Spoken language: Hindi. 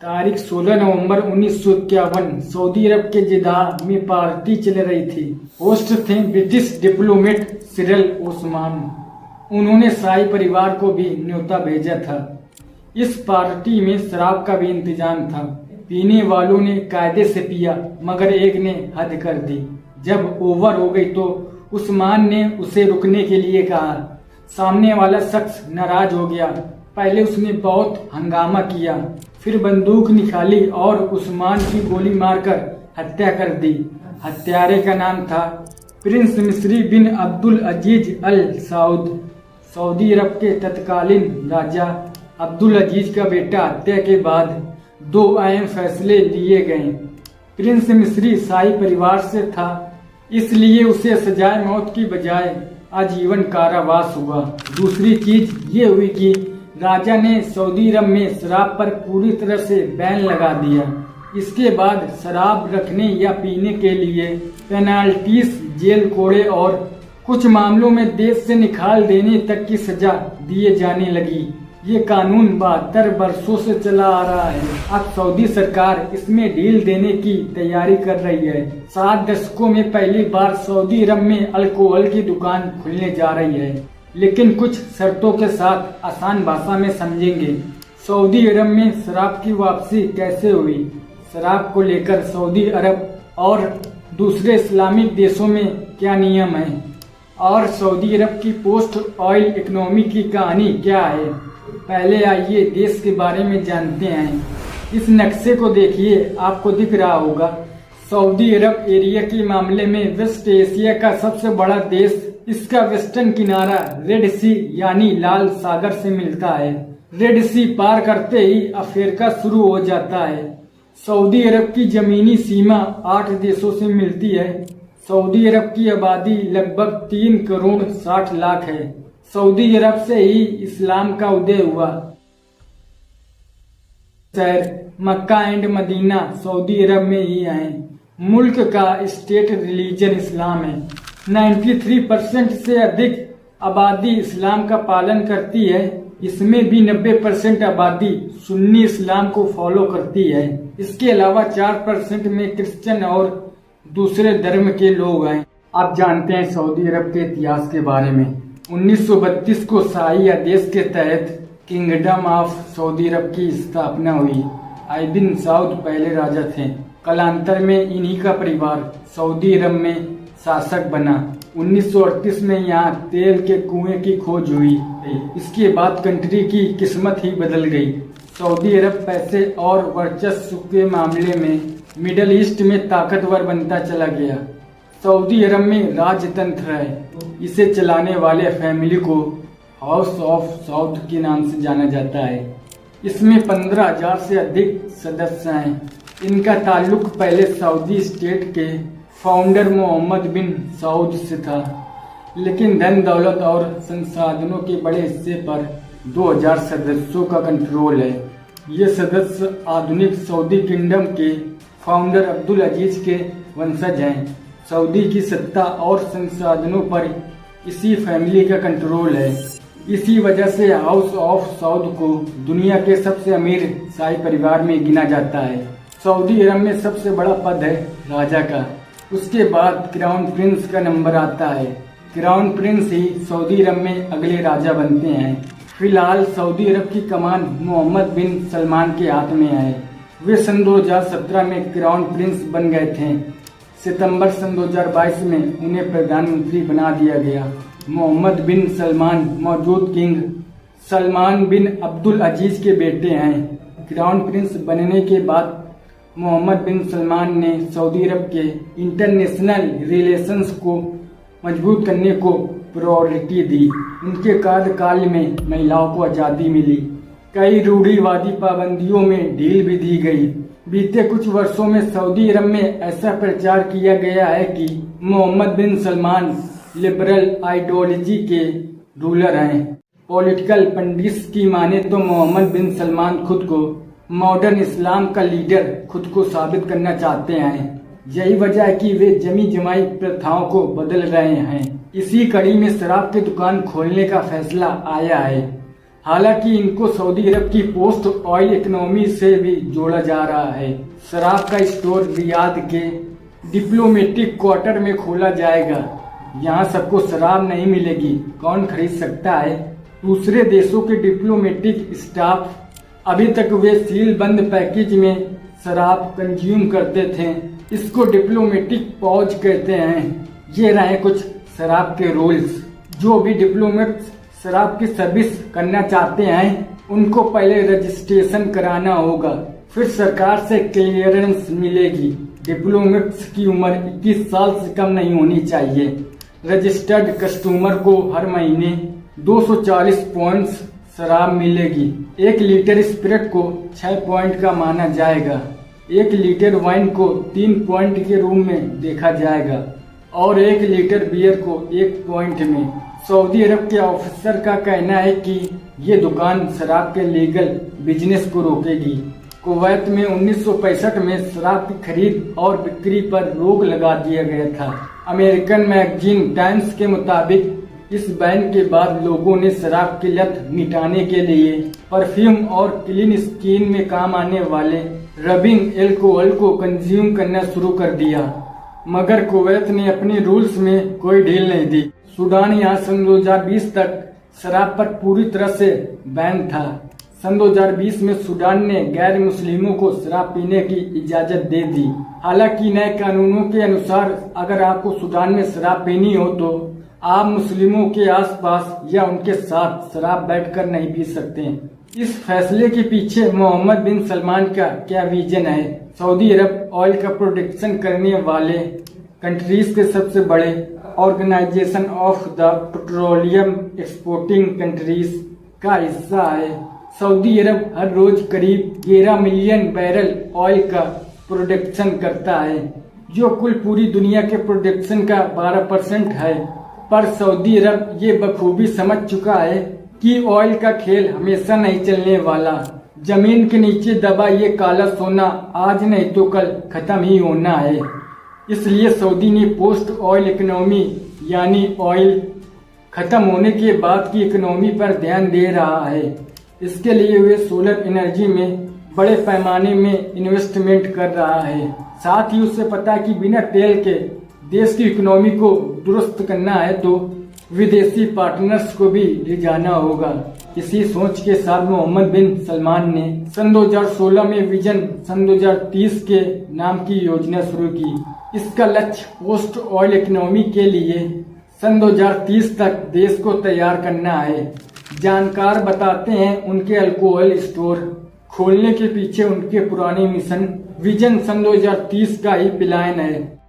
तारीख 16 नवंबर 1951 सऊदी अरब के जिद्दाह में पार्टी चल रही थी। होस्ट थे ब्रिटिश डिप्लोमेट सिरिल ओस्मान। उन्होंने शाही परिवार को भी न्योता भेजा था। इस पार्टी में शराब का भी इंतजाम था। पीने वालों ने कायदे से पिया, मगर एक ने हद कर दी। जब ओवर हो गई तो उस्मान ने उसे रुकने के लिए कहा। सामने वाला शख्स नाराज हो गया। पहले उसने बहुत हंगामा किया, फिर बंदूक निकाली और उस्मान की गोली मारकर हत्या कर दी। हत्यारे का नाम था प्रिंस मिस्री बिन अब्दुल अजीज अल साउद। सऊदी अरब के तत्कालीन राजा अब्दुल अजीज का बेटा। हत्या के बाद 2 अहम फैसले लिए गए। प्रिंस मिस्री शाही परिवार से था, इसलिए उसे सजाए मौत की बजाय आजीवन कारावास हुआ। दूसरी चीज ये हुई कि राजा ने सऊदी अरब में शराब पर पूरी तरह से बैन लगा दिया। इसके बाद शराब रखने या पीने के लिए पेनाल्टीज, जेल कोड़े और कुछ मामलों में देश से निकाल देने तक की सजा दिए जाने लगी। ये कानून 72 वर्षों से चला आ रहा है। अब सऊदी सरकार इसमें ढील देने की तैयारी कर रही है। 7 दशकों में पहली बार सऊदी अरब में अल्कोहल की दुकान खुलने जा रही है, लेकिन कुछ शर्तों के साथ। आसान भाषा में समझेंगे। सऊदी अरब में शराब की वापसी कैसे हुई, शराब को लेकर सऊदी अरब और दूसरे इस्लामिक देशों में क्या नियम है, और सऊदी अरब की पोस्ट ऑयल इकोनॉमी की कहानी क्या है। पहले आइए देश के बारे में जानते हैं। इस नक्शे को देखिए, आपको दिख रहा होगा। सऊदी अरब एरिया के मामले में वेस्ट एशिया का सबसे बड़ा देश। इसका वेस्टर्न किनारा रेड सी यानी लाल सागर से मिलता है। रेड सी पार करते ही अफ्रीका शुरू हो जाता है। सऊदी अरब की जमीनी सीमा 8 देशों से मिलती है। सऊदी अरब की आबादी लगभग 3 करोड़ 60 लाख है। सऊदी अरब से ही इस्लाम का उदय हुआ। शहर मक्का एंड मदीना सऊदी अरब में ही है। मुल्क का स्टेट रिलीजन इस्लाम है। 93% से अधिक आबादी इस्लाम का पालन करती है। इसमें भी 90% आबादी सुन्नी इस्लाम को फॉलो करती है। इसके अलावा 4% में क्रिश्चियन और दूसरे धर्म के लोग हैं। आप जानते हैं सऊदी अरब के इतिहास के बारे में। 1932 को शाही आदेश के तहत किंगडम ऑफ सऊदी अरब की स्थापना हुई। बिन साउद पहले राजा थे। कालांतर में इन्हीं का परिवार सऊदी अरब में शासक बना। 1938 में यहाँ तेल के कुएं की खोज हुई। इसके बाद कंट्री की किस्मत ही बदल गई। सऊदी अरब पैसे और वर्चस्व के मामले में मिडल ईस्ट में ताकतवर बनता चला गया। सऊदी अरब में राजतंत्र है। इसे चलाने वाले फैमिली को हाउस ऑफ साउद के नाम से जाना जाता है। इसमें 15,000 से अधिक सदस्य हैं। इनका ताल्लुक पहले सऊदी स्टेट के फाउंडर मोहम्मद बिन साउद से था, लेकिन धन दौलत और संसाधनों के बड़े हिस्से पर 2000 सदस्यों का कंट्रोल है। ये सदस्य आधुनिक सऊदी किंगडम के फाउंडर अब्दुल अजीज के वंशज हैं। सऊदी की सत्ता और संसाधनों पर इसी फैमिली का कंट्रोल है। इसी वजह से हाउस ऑफ साउद को दुनिया के सबसे अमीर शाही परिवार में गिना जाता है। सऊदी अरब में सबसे बड़ा पद है राजा का। उसके बाद क्राउन प्रिंस का नंबर आता है। क्राउन प्रिंस ही सऊदी अरब में अगले राजा बनते हैं। फिलहाल सऊदी अरब की कमान मोहम्मद बिन सलमान के हाथ में है। वे सन 2017 में क्राउन प्रिंस बन गए थे। सितंबर सन 2022 में उन्हें प्रधानमंत्री बना दिया गया। मोहम्मद बिन सलमान मौजूद किंग सलमान बिन अब्दुल अजीज के बेटे हैं। क्राउन प्रिंस बनने के बाद मोहम्मद बिन सलमान ने सऊदी अरब के इंटरनेशनल रिलेशंस को मजबूत करने को प्रायोरिटी दी। उनके कार्यकाल में महिलाओं को आज़ादी मिली। कई रूढ़िवादी पाबंदियों में ढील भी दी गई। बीते कुछ वर्षों में सऊदी अरब में ऐसा प्रचार किया गया है कि मोहम्मद बिन सलमान लिबरल आइडियोलॉजी के रूलर हैं। पॉलिटिकल पंडित्स की माने तो मोहम्मद बिन सलमान खुद को मॉडर्न इस्लाम का लीडर खुद को साबित करना चाहते हैं। यही वजह है कि वे जमी जमाई प्रथाओं को बदल रहे हैं। इसी कड़ी में शराब की दुकान खोलने का फैसला आया है। हालांकि इनको सऊदी अरब की पोस्ट ऑयल इकोनॉमी से भी जोड़ा जा रहा है। शराब का स्टोर रियाद के डिप्लोमेटिक क्वार्टर में खोला जाएगा। यहाँ सबको शराब नहीं मिलेगी, कौन खरीद सकता है। दूसरे देशों के डिप्लोमेटिक स्टाफ अभी तक वे सील बंद पैकेज में शराब कंज्यूम करते थे। इसको डिप्लोमेटिक पॉज कहते हैं। ये रहे कुछ शराब के रूल्स। जो भी डिप्लोमेट्स शराब की सर्विस करना चाहते हैं उनको पहले रजिस्ट्रेशन कराना होगा, फिर सरकार से क्लियरेंस मिलेगी। डिप्लोमेट्स की उम्र 21 साल से कम नहीं होनी चाहिए। रजिस्टर्ड कस्टमर को हर महीने 240 पॉइंट्स शराब मिलेगी। 1 लीटर स्पिरिट को 6 पॉइंट का माना जाएगा। 1 लीटर वाइन को 3 पॉइंट के रूप में देखा जाएगा और 1 लीटर बियर को 1 पॉइंट में। सऊदी अरब के ऑफिसर का कहना है कि ये दुकान शराब के लीगल बिजनेस को रोकेगी। कुवैत में 1965 में शराब की खरीद और बिक्री पर रोक लगा दिया गया था। अमेरिकन मैगजीन टाइम्स के मुताबिक इस बैन के बाद लोगों ने शराब की लत मिटाने के लिए परफ्यूम और क्लीन स्किन में काम आने वाले रबिंग एल्कोहल को कंज्यूम करना शुरू कर दिया। मगर कुवैत ने अपने रूल्स में कोई ढील नहीं दी। सूडान यहाँ सन 2020 तक शराब पर पूरी तरह से बैन था। सन 2020 में सूडान ने गैर मुस्लिमों को शराब पीने की इजाजत दे दी। हालांकि नए कानूनों के अनुसार अगर आपको सूडान में शराब पीनी हो तो आप मुस्लिमों के आसपास या उनके साथ शराब बैठकर नहीं पी सकते। इस फैसले के पीछे मोहम्मद बिन सलमान का क्या विजन है? सऊदी अरब ऑयल का प्रोडक्शन करने वाले कंट्रीज के सबसे बड़े organisation of the petroleum exporting countries का हिस्सा है। सऊदी अरब हर रोज करीब 11 मिलियन बैरल ऑयल का प्रोडक्शन करता है, जो कुल पूरी दुनिया के प्रोडक्शन का 12% है। पर सऊदी अरब ये बखूबी समझ चुका है कि ऑयल का खेल हमेशा नहीं चलने वाला। जमीन के नीचे दबा ये काला सोना आज नहीं तो कल खत्म ही होना है। इसलिए सऊदी ने पोस्ट ऑयल इकोनॉमी यानी ऑयल खत्म होने के बाद की इकोनॉमी पर ध्यान दे रहा है। इसके लिए वे सोलर एनर्जी में बड़े पैमाने में इन्वेस्टमेंट कर रहा है। साथ ही उसे पता है कि बिना तेल के देश की इकोनॉमी को दुरुस्त करना है तो विदेशी पार्टनर्स को भी ले जाना होगा। इसी सोच के साथ मोहम्मद बिन सलमान ने सन 2016 में विजन सन 2030 के नाम की योजना शुरू की। इसका लक्ष्य पोस्ट ऑयल इकोनॉमी के लिए सन 2030 तक देश को तैयार करना है। जानकार बताते हैं उनके अल्कोहल स्टोर खोलने के पीछे उनके पुराने मिशन विजन सन 2030 का ही प्लान है।